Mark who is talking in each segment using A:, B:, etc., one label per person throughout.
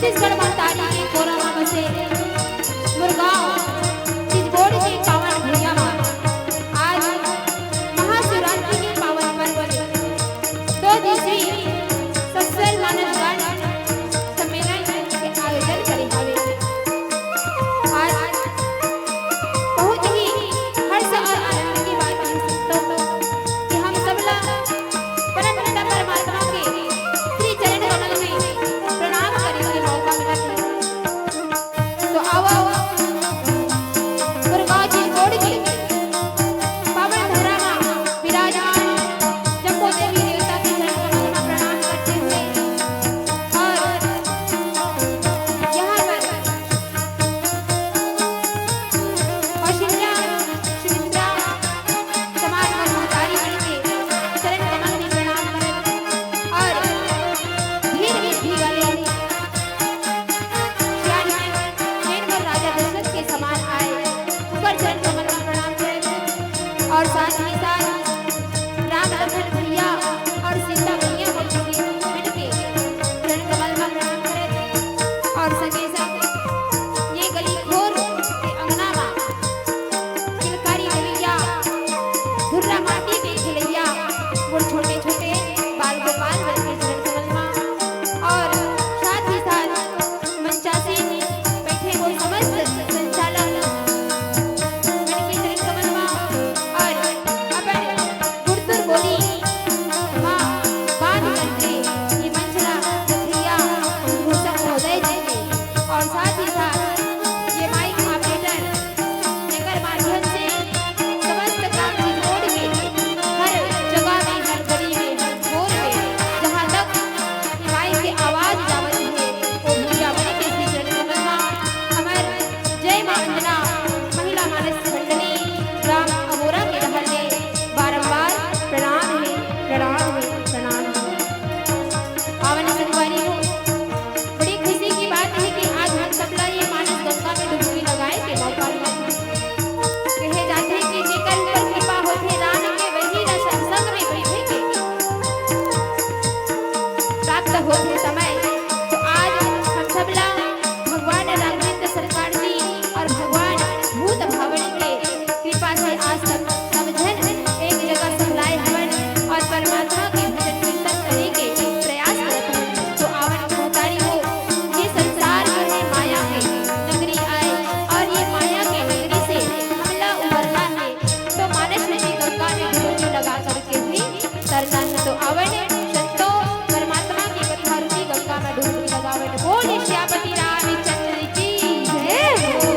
A: छत्तीसगढ़ महतारी के कोरामा बसे मुरगांव चिचबोड़ के पावन भैया आज महाशिवरात्रि के पावन पर्व 2 दिवसीय सत्संग मानस गान सम्मेलन के आयोजन करे हवे। आज बहुत ही हर्ष और आनंद की बात है कि हम सब परम पिता परमात्मा के श्री चरण कमल में प्रणाम करने के मौका मिला है। तो आओ मुरगांव चिचबोड़ के पावन धरा में विराजमान जम्बो देवी देवता के चरण कमल में प्रणाम करते हुए और यहाँ पर औशिल्या सुमित्रा समाज और महतारी बन के चरण कमल में प्रणाम करें और धीर विधि वाले राजा दशरथ के समान आए ऊपर चरण कमल में प्रणाम करें और साथ ही साथ राम लखन भैया और सीता मैया को जोड़ी मिलके चरण कमल में प्रणाम करें और संगे संग ये गली खोर के अंगना में किलकारी गलिया धुर्रा माटी के खिलैया वो छोटे छोटे बाल गोपाल बन के चरण कमल में और साथ ही साथ मंचासी बैठे वो समस्त संचालक बन के चरण कमल में और अपन गुड़तुर बोली माँ बांध करके ये मंचला रखिया घोषक महोदय जी ने और साथ ही साथ ये माइक ऑपरेटर जेकर माध्यम से समस्त काम चिचबोड़ के हर जगह में हर गली में हर मोड़ में जहाँ तक ये माइक की आवाज जावत है वो भैया बन के श्री चरण कमल में हमार जय मां अंजना महिला मानस मंडली ग्राम अमोरा के रहल में बारंबार प्रणाम है प्रणाम है प्रणाम है। पावन संगवारी हो बड़ी खुशी की बात है कि आज हम सब लोग ये मानस गंगा में डुबकी लगाए के मौका मिला कहे जाते कि जेकर ऊपर कृपा होथे राम के वही न सत्संग में बैठे के प्राप्त होथे समय। तो आज हम सब लोग भगवान राघवेंद्र सरकार जी और भगवान भूत भावन के कृपा से आज तक सब जन एक जगह सहलाए हवन और परमात्मा के भजन कीर्तन करने के प्रयास करते हैं। तो आवन महतारी हो ये संसार जो है माया के नगरी आए और ये माया के नगरी से हमला उभरना है तो मानस नदी गंगा में डुबकी लगा करके भी तरना है। तो आवन संतो परमात्मा की कथा रूपी गंगा में डुबकी लगावट बोल श्यामती रामचंद्र की जय हो।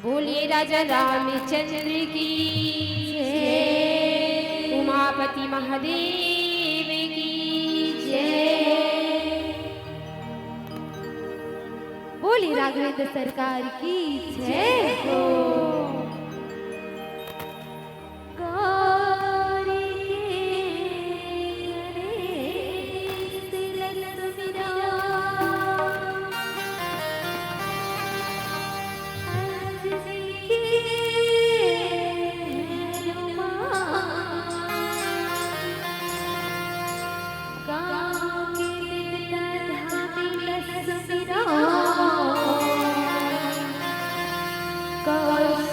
A: बोलिए राजा रामचंद्र की जय, उमापति महादेव की जय, बोलिए राघवेंद्र सरकार की जय हो।
B: Go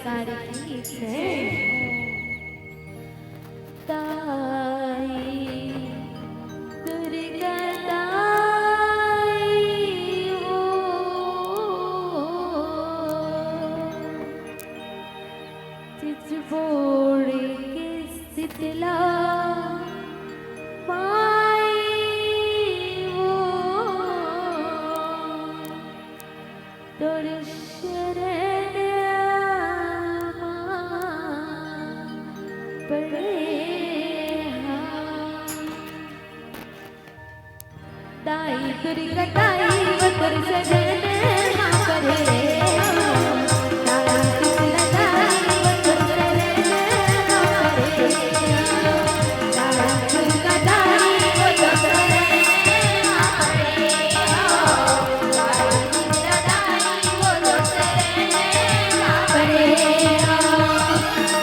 A: सारे गीत हैं। ताई दुर्गा ताई हो, चिचबोड़े के शीतला माई हो, तोर शरण पड़े ताई दुर्गा ताई वो तोर शरण पड़े, ताई दुर्गा ताई वो तोर शरण पड़े, ताई दुर्गा ताई वो तोर शरण पड़े, ताई दुर्गा ताई वो तोर शरण पड़े।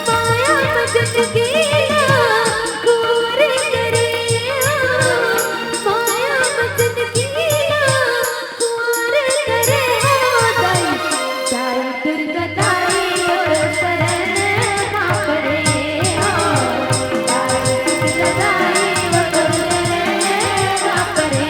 A: माया मदद कीना घोर करे, माया मदद कीना घोर करे, ताई ताई दुर्गा ताई वो तोर शरण पड़े, ताई दुर्गा ताई वो तोर शरण पड़े।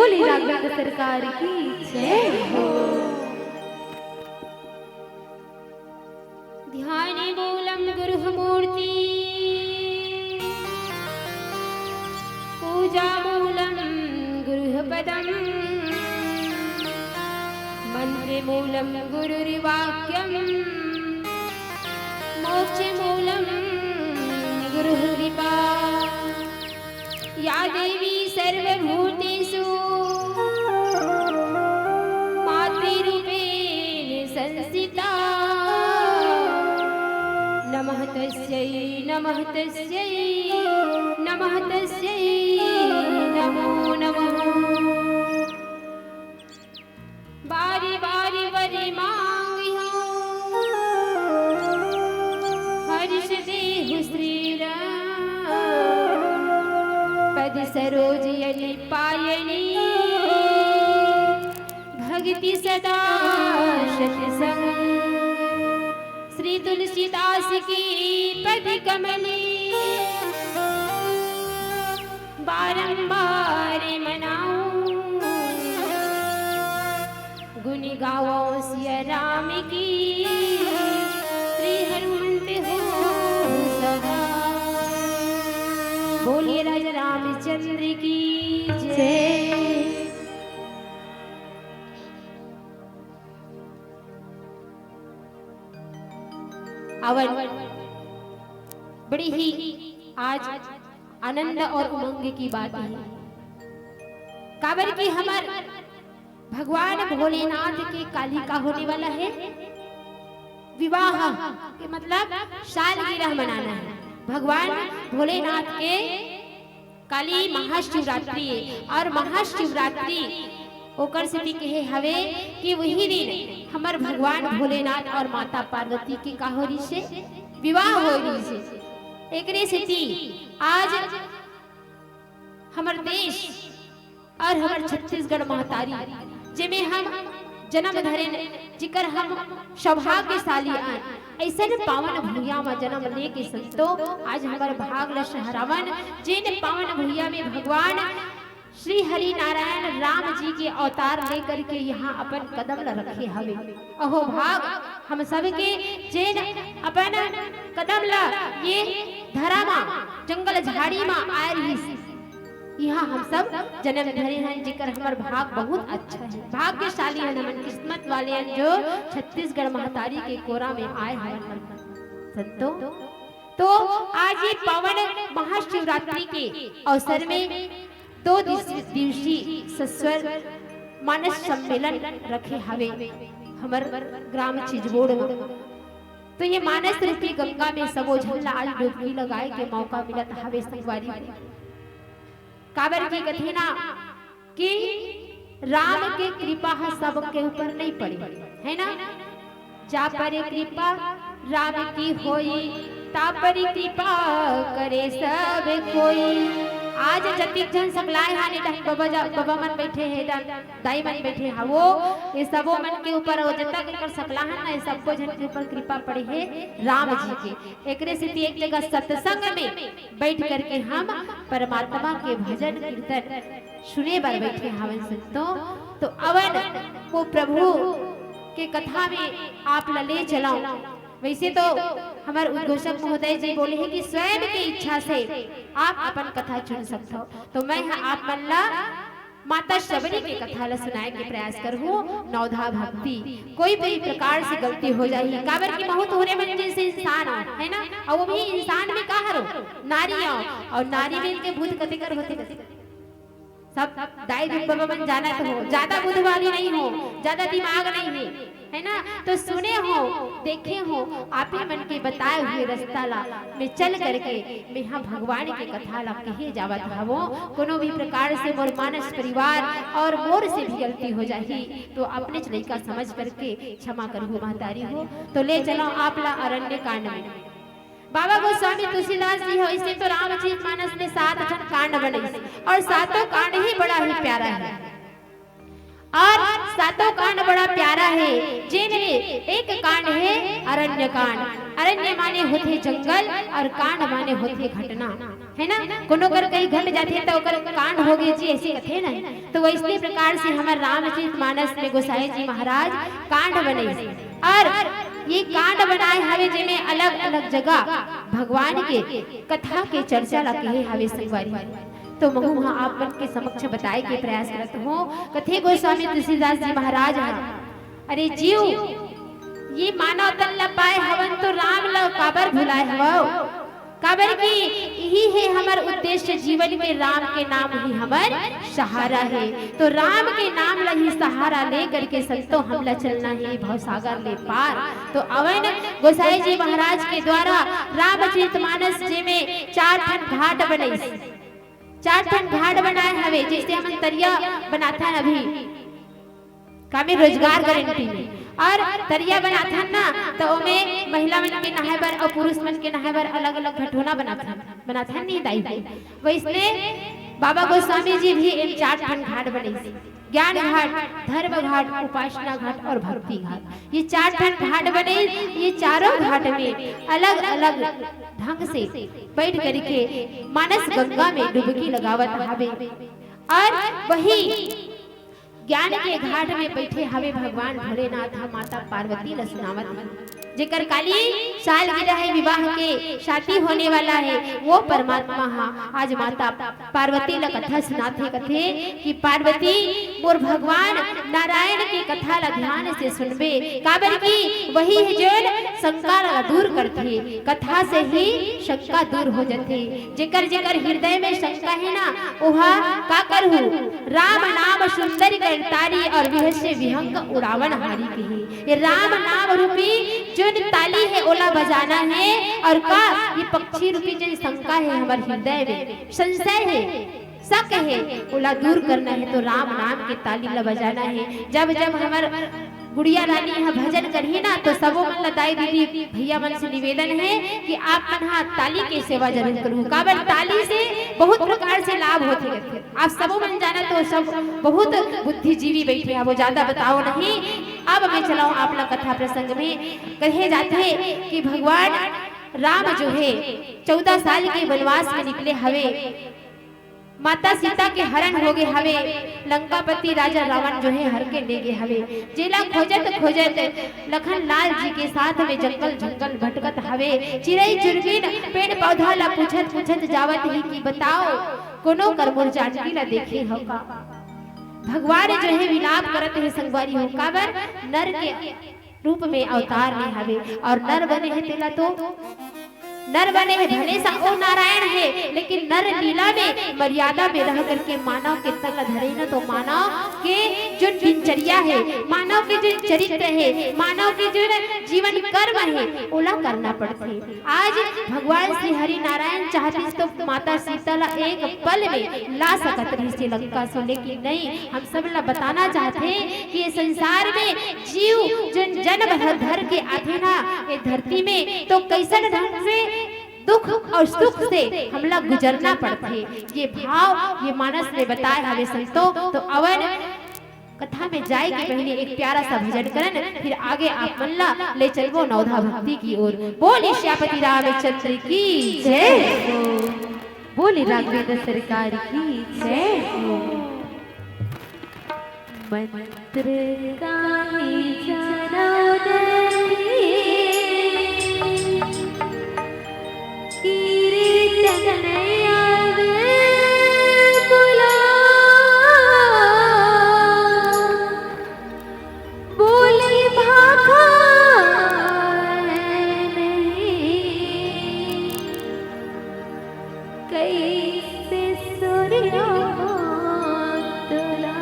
B: बोले राघवेंद्र सरकार की जय हो।
A: ध्याने मूलम गुरुमूर्ति पूजा मूलम गुरुपदम मंत्र मूलम गुरुर्वाक्यम मोक्ष मूलम गुरुकृपा या देवी सर्वभूतेषु मातृरूपेण संस्थिता नमः तस्यै नमः तस्यै नमः तस्यै नमो नमः। बारी बारी वरि मांगियो हर्ष देहु श्रीराम पद सरोज यनि पायनी भक्ति सदा सत्संग श्री तुलसीदास की पद कमली बारंबार मनाऊं गुण गाओ सिया राम की श्री हनुमंत हो सदा। बोलिए राजा रामचंद्र की जय। अवन बड़ी ही आज आनंद और उमंग की बात है काबर की हमार भगवान भोलेनाथ के काली का होने वाला है विवाह के मतलब सालगिरह मनाना है। भगवान भोलेनाथ के काली महाशिवरात्रि और महाशिवरात्रि ओकर से भी कहे हवे कि वही दिन हमार भगवान भोलेनाथ और माता पार्वती के का होरी से विवाह होरी से एकरे से आज हमार देश और हमार छत्तीसगढ़ महतारी जिमे हम जन्म धरे जिकर हम सौभाग्यशाली आए ऐसे पावन भूया में जन्म लेके संतो आज हमारे भाग ल शहरावन जिन पावन भूया में भगवान श्री हरि नारायण राम जी के अवतार लेकर के यहाँ अपन कदम ल रखे हवे। अहो भाग हम सब के जिन अपन कदम ल ये धरा मा जंगल झाड़ी मा आए रही यहाँ हम सब जन्म धरे हैं जिकर हमार भाग बहुत अच्छा है भाग्यशाली है हमन किस्मत वाले हैं जो छत्तीसगढ़ महतारी के कोरा में आए हैं संतो। तो आज ये पावन महाशिवरात्रि के अवसर में 2 दिवसीय सस्वर मानस सम्मेलन रखे हवे हमार ग्राम चिजबोड़ में। तो ये मानस रूपी गंगा में सबो झल्ला आज डुबकी लगाए के मौका मिलत हवे संगवारी काबर की कथे ना कि राम के कृपा सब के ऊपर नहीं पड़ी है ना। जा पर कृपा राम की होई ता पर कृपा करे सब कोई। आज जतिक जन सकलाए हाने बाबा मन बैठे हैं दाई मन बैठे हैं वो ये सबो मन के ऊपर जता कर सकला है ना सबको जन के ऊपर कृपा पड़ी है राम जी के। एकरे से एक जगह सत्संग में बैठ करके हम परमात्मा के भजन कीर्तन सुने बार बैठे हवन संतो। तो अवन वो प्रभु के कथा में आप ले चलाओ। वैसे तो हमारे उद्घोषक महोदय जी बोले हैं कि स्वयं की इच्छा से आप अपन कथा चुन सकते हो। तो मैं आप मन ला माता शबरी की कथा ला सुनाए के प्रयास करूँ। नवधा भक्ति कोई भी प्रकार से गलती हो जाएगी काबर की बहुत होने मन जैसे इंसान है ना और वो भी इंसान में कहा रो नारी और नारी में के भूत कते कर होते सब दाई बाबा मन जाना तो हो ज्यादा बुद्ध वाली नहीं हो ज्यादा दिमाग नहीं है ना। तो सुने हो देखे हो आप ही मन के बताए हुए रास्ता ला में चल करके मैं यहाँ भगवान की कथा ला कहे जावत हवो। कोनो भी प्रकार से मोर मानस परिवार और मोर से भी गलती हो जाही तो अपने लड़का समझ करके क्षमा करो महतारी हो। तो ले चलो आप ला अरण्य कांड में बाबा गोस्वामी तुलसीदास जी हो। इससे तो रामचरित मानस में 7 कांड बने और 7 कांड ही बड़ा ही प्यारा है और 7 कांड बड़ा प्यारा है जिनमें एक कांड है अरण्य कांड। अरण्य माने होते जंगल और कांड माने होते घटना है ना, कोनो कर कहीं घट जाते तो ओकर कांड हो गए जी ऐसे कथे ना। तो वैसे प्रकार से हमारे रामचरितमानस में गोसाई जी महाराज कांड बने और ये कांड बनाए हवे जिनमें अलग अलग जगह भगवान के कथा के चर्चा लगे हवे संगवारी। तो महू वहाँ आप मन के समक्ष बताए के प्रयास करत हो। कथे गोस्वामी तुलसीदास जी महाराज अरे जीव ये मानव तन ल पाए हवन तो राम ल काबर भुलाए हवो। काबर की यही है हमार उद्देश्य जीवन में, राम के नाम ही हमार सहारा है। तो राम के नाम ला ही सहारा ले करके संतो हमला चलना है भवसागर ले पार। तो अवन गोसाई जी महाराज के द्वारा रामचरितमानस जी में 4 ठन घाट बने, 4 ठन घाट बनाए हवे। जैसे हम तरिया बनाता है अभी कामे रोजगार गारंटी में, और तरिया बनाता ना तो ओमे महिला मन के नहाए बर और पुरुष मन के नहाए बर अलग अलग घटोना बनाता नहीं दाई। वैसने बाबा गोस्वामी जी भी इन 4 ठन घाट बने, ज्ञान घाट, धर्म घाट, उपासना घाट और भक्ति घाट। ये 4 ठन घाट बने। ये चारों घाट में अलग अलग ढंग से बैठ करके मानस गंगा में डुबकी लगावत हवे। और वही ज्ञान के घाट में बैठे हवे भगवान भोलेनाथ माता पार्वती ल सुनावत जेकर काली साल गिरा है, विवाह के शादी होने वाला है, वो परमात्मा हाँ आज माता पार्वती ल कथा सुनाते। कथे कि पार्वती मोर भगवान नारायण की कथा ला ध्यान से सुनबे। काबर की वही है जो शंका ला दूर करथे, कथा से ही शंका दूर हो जाथे। जेकर जेकर हृदय में शंका है ना ओहा का करहु राम नाम सुंदर करतारी और विहसे विहंग उड़ावन हारी कही। ये राम नाम रूपी जो ताली है ओला बजाना है, और का ये पक्षी रूपी जो शंका है हमारे हृदय में, संशय है, शक है, ओला दूर करना है। तो राम नाम के ताली ला बजाना है। जब जब हमार गुड़िया रानी यहाँ भजन करही ना तो सबो मन लताई दीदी भैया मन से निवेदन है कि आप मन हाँ ताली के सेवा जरूर करूँ। काबर ताली से बहुत प्रकार से लाभ होते रहते। आप सबो मन जाना तो सब बहुत बुद्धिजीवी बैठे हैं, वो ज्यादा बताओ नहीं। अब मैं चलाऊं आप लोग कथा प्रसंग में। कहे जाते कि भगवान राम जो है 14 साल के वनवास में निकले हवे, माता सीता के हरण हो गए हवे, लंकापति राजा रावण जो है हर के ले गए हवे। जेला खोजत खोजत लखन लाल जी के साथ में जंगल जंगल भटकत हवे। चिड़ई चुरगिन पेड़ पौधा ला पूछत पूछत जावत ही कि बताओ कोनो कर मोर जानकी ला देखे हो का। भगवान जो है विलाप करत है संगवारी हो। काबर नर के रूप में अवतार ले हवे, और नर बने हैं तेला तो नर बने हैं भले सा ओ नारायण है, लेकिन नर लीला में मर्यादा में रह करके मानव के तल धरे न तो मानव के जो दिनचर्या है, मानव के जो चरित्र है, मानव के जो जीवन कर्म है ओला करना पड़ते। आज भगवान श्री हरि नारायण चाहते तो माता सीता ला एक पल में ला सकत रही से लंका से, लेकिन नहीं। हम सब ला बताना चाहते हैं कि ये संसार में जीव जन जन्म धर के आते ना ये धरती में तो कैसन ढंग से दुख और सुख से हम लोग गुजरना पड़ते। ये भाव ये मानस ने बताया हमें संतो। तो अवन कथा में जाए के पहले एक प्यारा सा भजन करन, फिर आगे आप मल्ला ले चलबो नवधा भक्ति की ओर। बोले श्यापति रामचंद्र की जय,
B: बोले राघवेंद्र सरकार की जय। मंत्र गाए जनार्दन कीर्तन आवे बुला, बोले भाखा नहीं कैसे सूर्य तुला,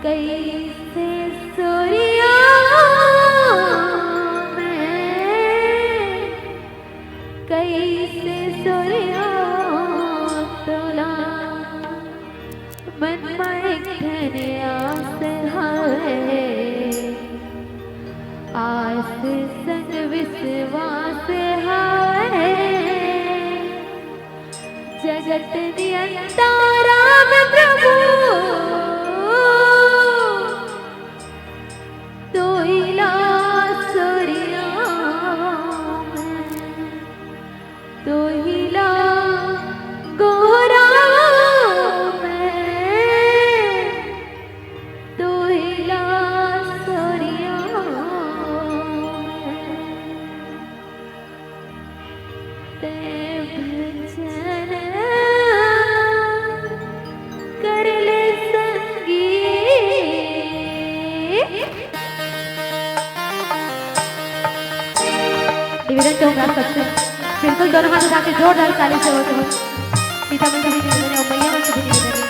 B: कैसे सूर्य कैसे सूर्य तुला, मन में घने आस है, आस संग विश्वास है। जगत नियंता राम प्रभु तो इला सूर्य तो हिला सकते हैं। बिल्कुल दोनों हाथ उठा के जोरदार ताली से होते हो सीता मन से भी निवेदन है और मैया मन से भी निवेदन है।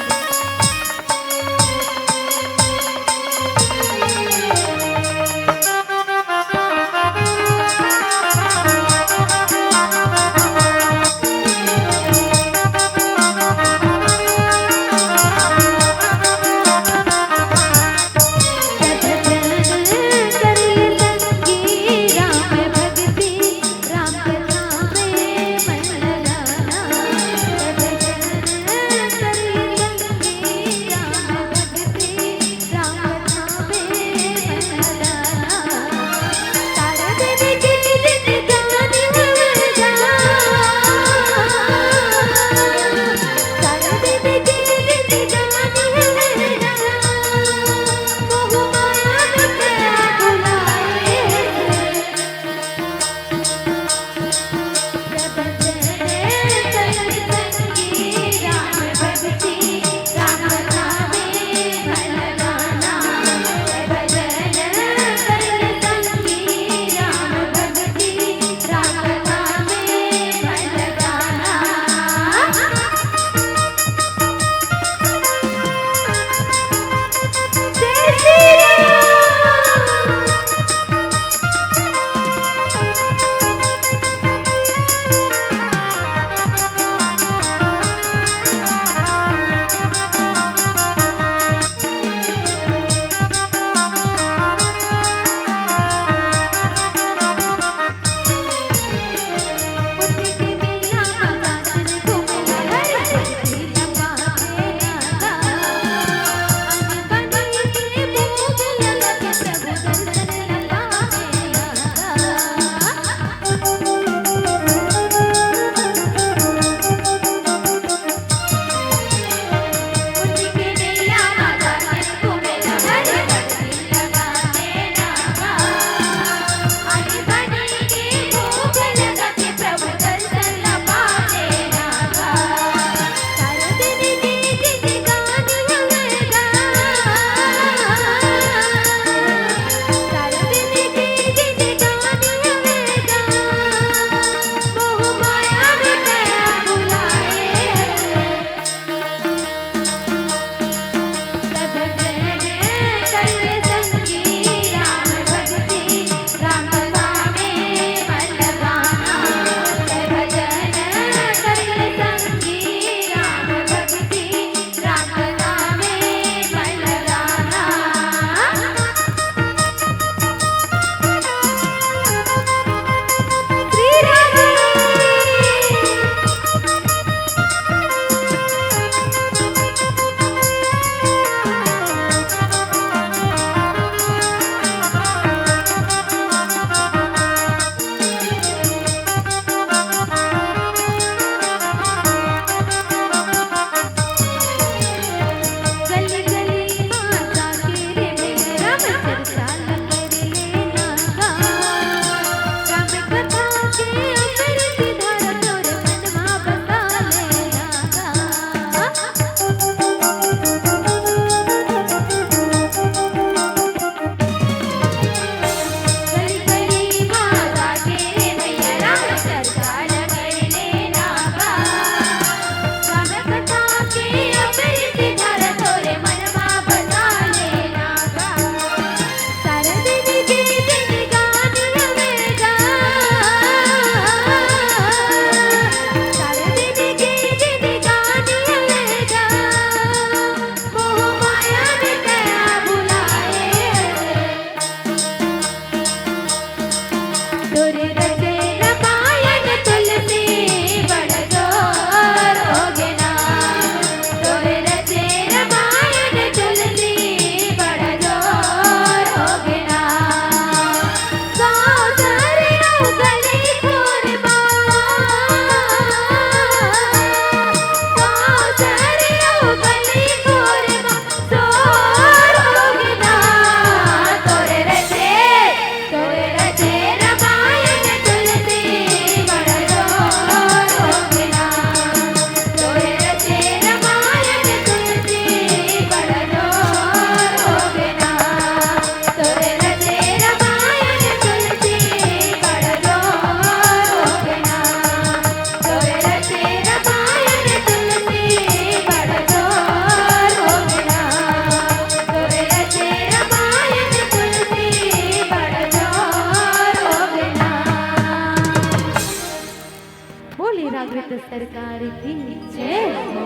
B: सरकार की जय हो।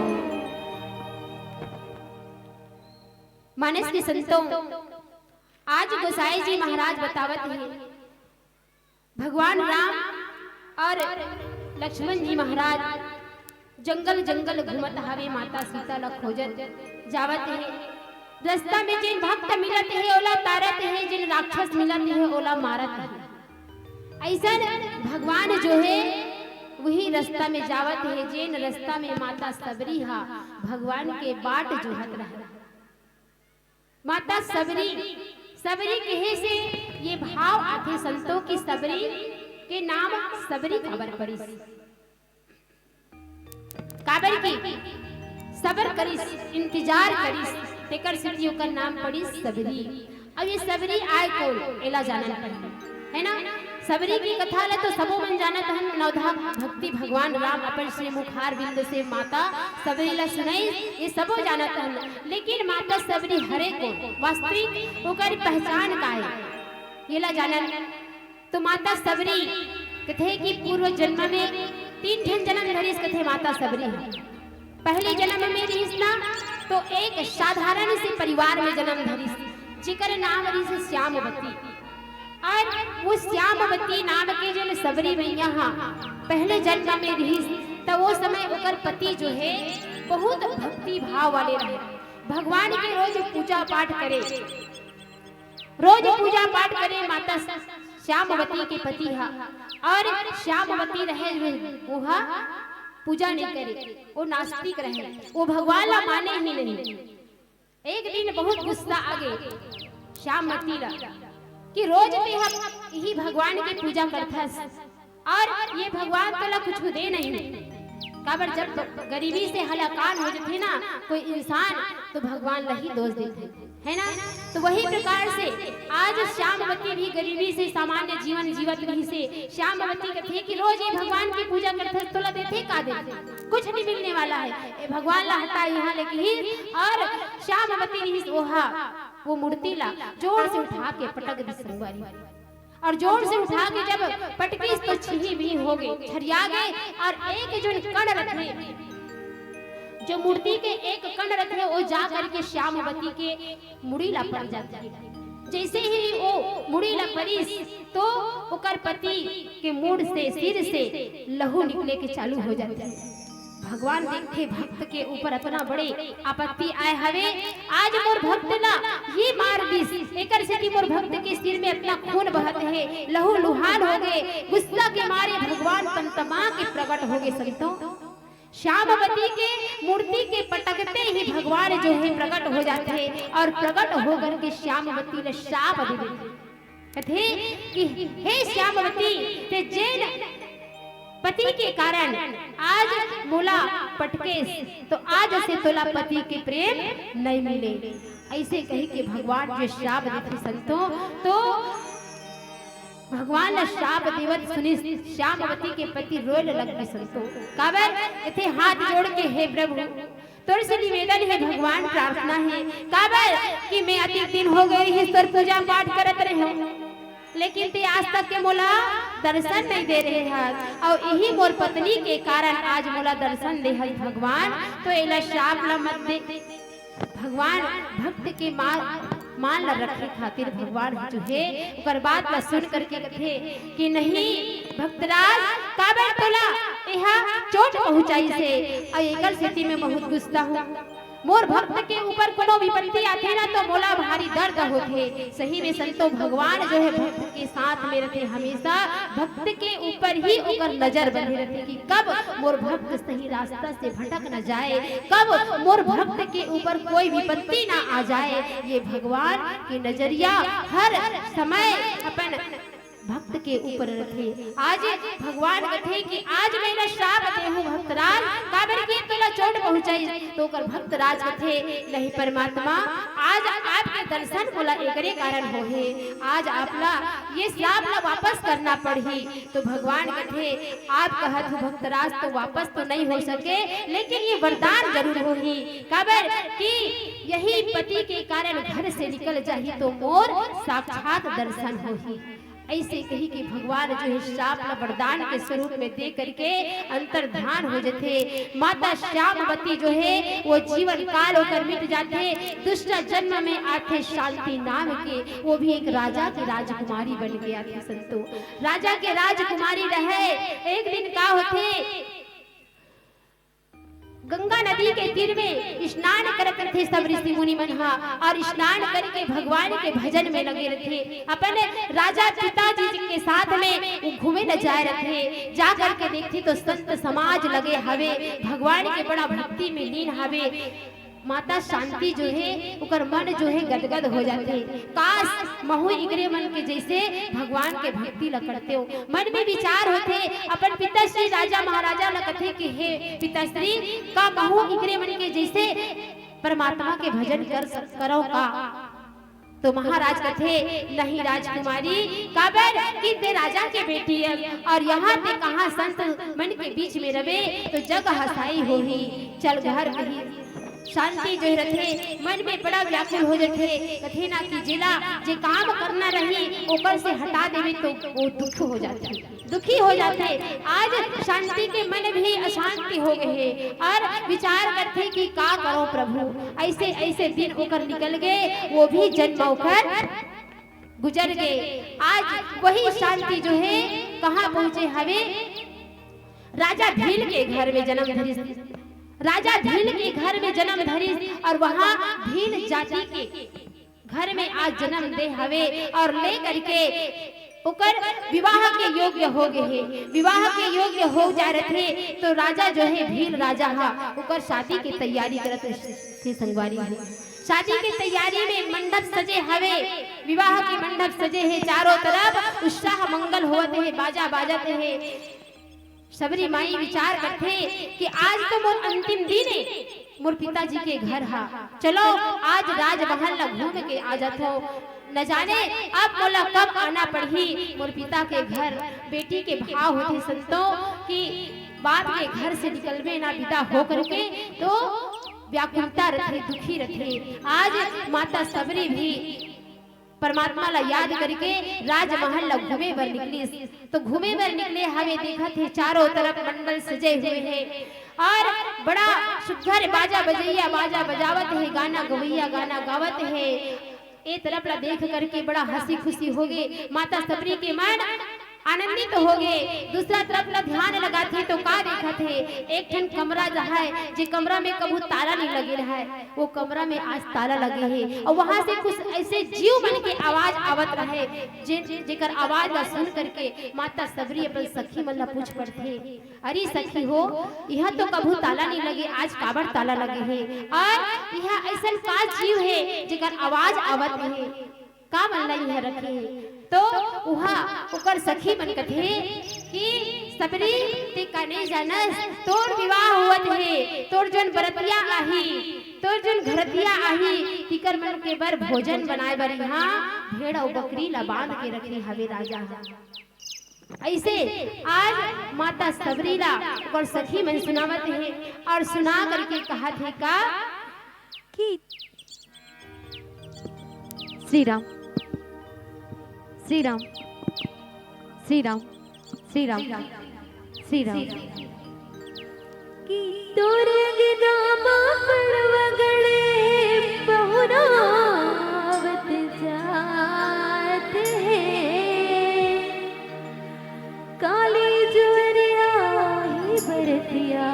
A: मानस के संतों, आज गोसाई जी महाराज बतावत हैं भगवान राम और लक्ष्मण जी महाराज जंगल जंगल घूमत हवे माता सीता ला खोजत जावत है। रास्ता में जिन भक्त मिलत है ओला तारत है, जिन राक्षस मिलत है ओला मारत है। ऐसा भगवान जो है वही रास्ता में जावत है, जिन रास्ता में माता सबरी हा भगवान के बाट जोहत रहा। माता सबरी सबरी कहे से ये भाव आते संतों की सबरी के नाम सबरी काबर पड़ी, काबर की सबर करिस इंतजार करिस तेकर सिटियों का नाम पड़ी सबरी। अब ये सबरी आए कौन एला जानना है ना। सबरी की कथा ले तो सबो मन जानत हन। नवधा भक्ति भगवान राम अपन श्री मुखार बिंद से माता सबरी ला सुनाई, ये सबो जानत हन। लेकिन माता सबरी हरे को वास्तविक ओकर पहचान का है ये ला जानत। तो माता सबरी कथे कि पूर्व जन्म में 3 ठन जन्म धरिस कथे माता सबरी। पहले जन्म में रहिस ना तो एक साधारण से परिवार में जन्म धरिस, जिकर नाम रहिस श्यामवती। और वो श्यामवती नाम के जन सबरी मैया पहले जन्म में रहिस, तो वो समय ओकर पति जो है बहुत भक्ति भाव वाले रहे। भगवान के रोज पूजा पाठ करे, रोज पूजा पाठ करे माता श्यामवती के पति हा। और श्यामवती रहे वो पूजा नहीं करे, वो नास्तिक रहे, वो भगवान ला माने ही नहीं। एक दिन बहुत गुस्सा आ गए श्यामवती ला कि रोज यही भगवान की पूजा करथस और ये भगवान तला कुछ दे नहीं। काबर जब गरीबी से हलाकान हो जाते ना कोई इंसान तो भगवान लही दोष देते है ना। तो वही प्रकार से आज श्यामवती भी गरीबी से सामान्य जीवन जीवत रही से श्यामवती कहते कि रोज ये भगवान की पूजा करते तोला देते का देते कुछ नहीं मिलने वाला है, ये भगवान ला हटा यहाँ लेके। और श्यामवती नहीं वो मूर्ति ला जोर से उठा के पटक दी संगवारी, और जोर से उठा के जब पटकी तो छिही भी हो गई, छरिया गए। और एक जो कण रखे, जो मूर्ति के एक कण रखे वो जा करके श्यामवती के मुड़ी ला पड़ जाती है। जैसे ही वो मुड़ी ला पड़ीस तो ओकर पति के मुड़ से सिर से लहू निकले के चालू हो जाते हैं। भगवान देखे भक्त के ऊपर इतना बड़े आपत्ति आए हवे, आज मोर भक्त ना ये मार दिस एकर से कि मोर भक्त के सिर में इतना खून बहत है, लहू लुहान हो गए। गुस्सा के मारे भगवान तंतमा के प्रकट हो गए। संतों, श्यामवती के मूर्ति के पटकते ही भगवान जो है प्रकट हो जाते हैं और प्रकट होकर के श्यामवती ने शाप दे देते कथे कि हे श्यामवती ते जैन पति के कारण आज मोला पटकेस तो आज से तोला पति के प्रेम नहीं मिले। ऐसे कही के भगवान जो श्राप देते संतों, तो भगवान ने श्राप देवत सुनी श्यामवती के पति रोल लग गए। संतों काबर इथे हाथ जोड़ के हे प्रभु तोर से निवेदन है, भगवान प्रार्थना है काबर कि मैं अति दिन हो गई है तोर पूजा पाठ करत रहे हूं, लेकिन ते आज तक के मोला दर्शन नहीं दे रहे हैं। और यही मोर पत्नी के कारण आज मोला दर्शन दे है भगवान, तो एला श्राप ला मत दे। भगवान भक्त के मान ला रखे खातिर भगवान जो है ओकर बात ला सुन करके कथे कि नहीं भक्तराज काबर तोला यहाँ चोट पहुंचाई से और एकर स्थिति में बहुत गुस्सा हूँ। मोर भक्त के ऊपर कोनो विपत्ति आथे ना तो मोला भारी दर्द होथे। सही में संतों भगवान जो है भक्त के साथ में रहते, हमेशा भक्त के ऊपर ही ओकर नजर बनी रहती कि कब मोर भक्त सही रास्ता से भटक न जाए, कब मोर भक्त के ऊपर कोई विपत्ति ना आ जाए। ये भगवान की नजरिया हर समय अपन भक्त के ऊपर रखे। आज भगवान कथे कि आज मेरा श्राप दे हूं भक्तराज काबर के तोला चोट पहुंचाई, तो कर भक्तराज कथे नहीं परमात्मा आज आपके दर्शन बोला एकरे कारण हो है, आज आपला ये श्राप ला वापस करना पड़ी। तो भगवान कथे आप कहत हो भक्तराज तो वापस तो नहीं हो सके, लेकिन ये वरदान जरूर होही काबर कि यही पति के कारण घर से निकल जाही तो मोर साक्षात दर्शन होही। ऐसे कही कि भगवान जो है श्याम ला वरदान के स्वरूप में दे करके अंतर्धान हो जाते। माता श्यामवती जो है वो जीवन काल होकर मिट जाते, दूसरा जन्म में आते शांति नाम के, वो भी एक राजा की राजकुमारी बन गया थे संतो। राजा के राजकुमारी रहे। एक दिन का होते गंगा नदी के तीर में स्नान करते थे सब ऋषि मुनि मनहा, और स्नान करके भगवान के भजन में लगे रहते। अपने राजा पिताजी के साथ में वो घूमे न जाए रहे। जा करके देखती तो संत समाज लगे हवे, भगवान के बड़ा भक्ति में लीन हवे। माता शांति जो है उकर मन जो है गदगद हो जाते। काश महु इगरे मन के जैसे भगवान के भक्ति ल करते हो। मन में विचार होते अपन पिताश्री राजा महाराजा ल कथे कि हे पिताश्री का महु इगरे मन के जैसे परमात्मा के भजन करो का। तो महाराज कथे नहीं राजकुमारी, काबर कि ते राजा के बेटी है और यहाँ ते कहाँ संत मन के बीच में रवे तो जग हसाई हो ही। चल घर कही शांति जो रथे मन में बड़ा व्याकुल हो जाते। कथे ना कि जिला जे काम करना रही ओकर से हटा देवे तो वो दुखी हो जाते। आज शांति के मन भी अशांति हो गए और विचार करते कि का करो प्रभु। ऐसे ऐसे दिन ओकर निकल गए, वो भी जन्म होकर गुजर गए। आज वही शांति जो है कहाँ पहुँचे हवे, राजा भील के घर में जन्म धरी। राजा भील के घर में जन्म धरी और वहाँ भील जाति के घर में आज जन्म दे हवे और ले करके उकर विवाह के योग्य हो गए। विवाह के योग्य हो जा रहे थे तो राजा जो है भील राजा हा उकर शादी की तैयारी करत थे। संगवारी शादी की तैयारी में मंडप सजे हवे, विवाह के मंडप सजे है, चारों तरफ उत्साह मंगल होते है, बाजा बाजते है। सबरी माई विचार करते कि आज तो मोर अंतिम दिन है, मोर पिताजी के घर हा, चलो आज राजमहल ला घूम के आ जातो। न जाने अब मोला कब आना पड़ी मोर पिता के घर। बेटी के भाव होते संतों कि बाप के घर से निकलवे ना पिता हो करके तो व्याकुलता रहे, दुखी रहे। आज माता सबरी भी परमात्मा ला याद करके राजमहल ला घूमे बर निकली। तो घूमे बर निकले हवे देखा थे चारों तरफ मंडल सजे हुए हैं और बड़ा सुघर बाजा बजैया बाजा बजावत है, गाना गवैया गाना गावत है। एक तरफ ला देख करके बड़ा हंसी खुशी हो गए, माता सबरी के मन आनंदित हो गए। दूसरा तरफ ला ध्यान लगाते तो का देखा थे, एक ठन कमरा जहाँ जे कमरा में कबू ताला नहीं लगे रहा है, वो कमरा में आज ताला लगे है और वहां से कुछ ऐसे जीव मन के आवाज आवत रहे जेकर आवाज ला सुन करके माता सबरी अपन सखी मन ला पूछ पड़थे, अरे सखी हो यहाँ तो कबू ताला नहीं लगे, आज काबर ताला लगे है और यहाँ ऐसा का जीव है जेकर आवाज आवत है, का मन ला यहाँ रखे है। तो वहाँ उकर सखी मन कथे कि सबरी ते का नहीं जानस, तोर विवाह हुआ है, तोर जन बरतिया आही, तोर जन घरतिया आही, तिकर मन के बर भोजन बनाए बर यहाँ भेड़ और बकरी ला बांध के रखे हवे राजा। ऐसे आज माता सबरी ला और सखी मन सुनावत है और सुना करके कहा थे का कि
B: श्री राम श्री राम श्री राम श्री राम श्री राम
C: की तोरग नामा पड़वगड़े बहुरावत जात है, काली जुरिया ही बरतिया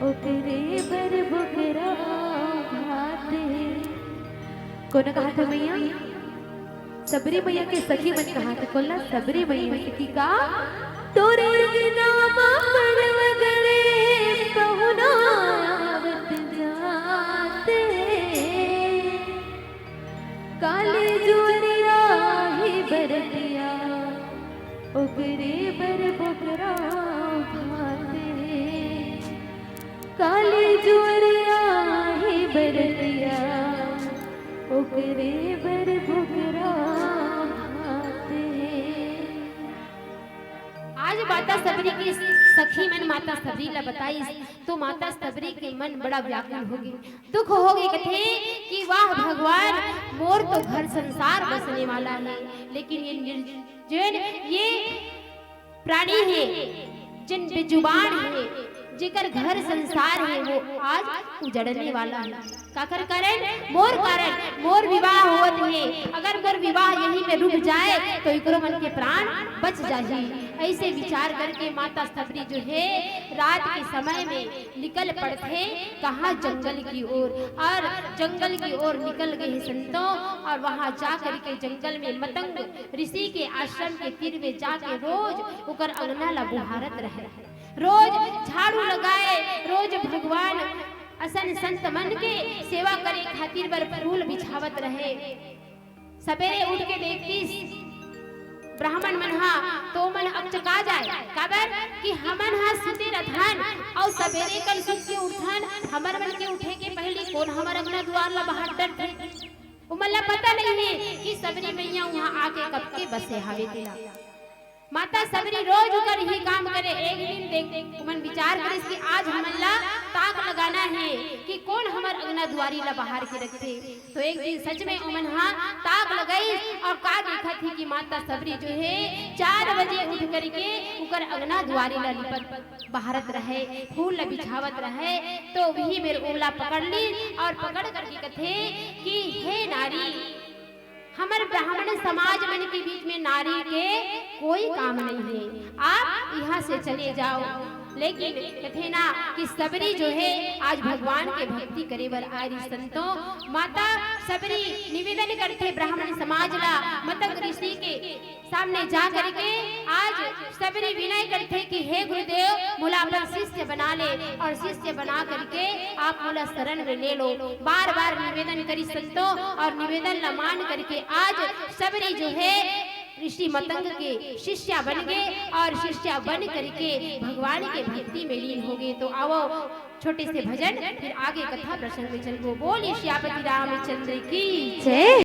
C: ओकरे बर बुकरा भात है।
B: कौन कहा था मैया? सबरी मैया के सखी मन कहा थे, कोला सबरी मैया की का
C: तोरे नामा पड़वगड़े बहुरावत जात है, काली जुरिया ही बरतिया ओकरे बर बुकरा भात है, काली जुरिया ही बरतिया ओकरे बर बुकरा भात है।
A: आज माता सबरी की सखी मन माता सबरी ला बताई तो माता सबरी के मन बड़ा व्याकुल हो गई, दुख हो गई। कथे कि वाह भगवान, मोर तो घर संसार बसने वाला है, लेकिन ये निर्जन ये प्राणी है, जिन बेजुबान है, जेकर घर संसार है, वो आज उजड़ने वाला है। काकर कारण? मोर कारण मोर विवाह होत है। अगर मोर विवाह यहीं में रुक जाए तो इकरो मन के प्राण बच जाही। ऐसे विचार करके माता सबरी जो है रात के समय में निकल पड़ते कहाँ जंगल की ओर, और जंगल की ओर निकल गए संतों, और वहां जा करके जंगल में मतंग ऋषि के आश्रम के तीर में जाके रोज उकर अंगना ला बुहारत रहे, रोज झाड़ू लगाए, रोज भगवान असन संत मन के सेवा करे खातिर बर फूल बिछावत रहे। सवेरे उठ के देखती ब्राह्मण मन हा तो मन अब चका जाए, काबर कि हमन हा सुते रथन और सवेरे कल सुत के उठन, हमर मन के उठे के पहले कौन हमर अंगना द्वार ला बाहर डरते, उमला पता नहीं है कि सबरी मैया वहां आके कब के बसे हावे तेला। माता सबरी रोज कर ही काम करे। एक दिन देख मन विचार करे कि आज हमला ताक लगाना है कि कौन हमर अंगना दुआरी ला बाहर के रखते। तो एक दिन सच में उमन हाँ ताक लगाई और का देखा थी कि माता सबरी जो है 4 बजे उठ करके उकर अंगना दुआरी ला लिपत बाहरत रहे, फूल ला बिछावत रहे। तो वही मेरे उमला पकड़ ली और पकड़ करके कथे कि हे नारी, हमारे ब्राह्मण समाज मन के बीच में नारी के कोई काम नहीं है, आप यहाँ से चले जाओ। लेकिन कथे ना कि सबरी जो है आज भगवान के भक्ति करे बर आ रही संतों। माता सबरी निवेदन करते ब्राह्मण समाज ला मतंग ऋषि के सामने जा करके आज सबरी विनय करते कि हे गुरुदेव, मुला अपन शिष्य बना ले और शिष्य बना करके आप मुला शरण में ले लो। बार बार निवेदन करी संतों और निवेदन ला मान करके आज सबरी जो है ऋषि मतंग के शिष्या बन गए और शिष्या बन करके भगवान के भक्ति में लीन हो गए। तो आओ छोटे से भजन फिर आगे कथा प्रसंग में चलो। बोलिए श्यामती रामचंद्र की जय।